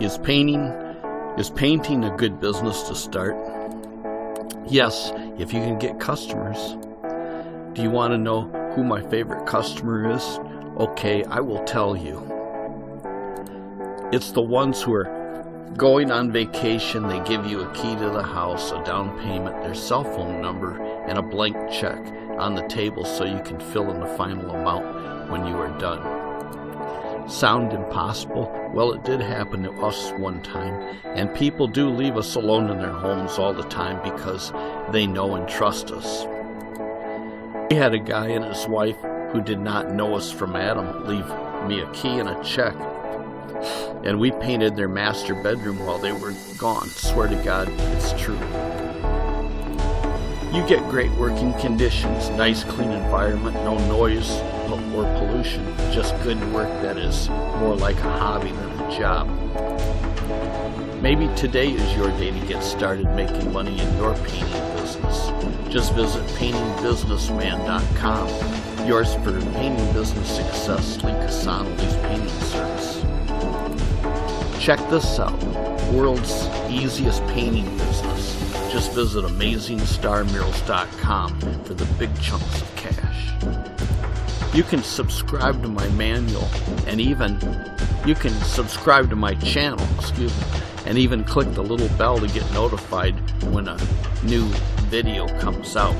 Is painting a good business to start? Yes, if you can get customers. Do you want to know who my favorite customer is? Okay, I will tell you. It's the ones who are going on vacation. They give you a key to the house, a down payment, their cell phone number, and a blank check on the table so you can fill in the final amount when you are done. Sound impossible? Well, it did happen to us one time, and people do leave us alone in their homes all the time because they know and trust us. We had a guy and his wife who did not know us from Adam leave me a key and a check, and we painted their master bedroom while they were gone. Swear to God, it's true. You get great working conditions, nice clean environment, no noise or pollution, just good work that is more like a hobby than a job. Maybe today is your day to get started making money in your painting business. Just visit paintingbusinessman.com. Yours for painting business success, Lee Cassano's painting service. Check this out, world's easiest painting business. Just visit AmazingStarMurals.com for the big chunks of cash. You can subscribe to my manual, and even you can subscribe to my channel, and even click the little bell to get notified when a new video comes out.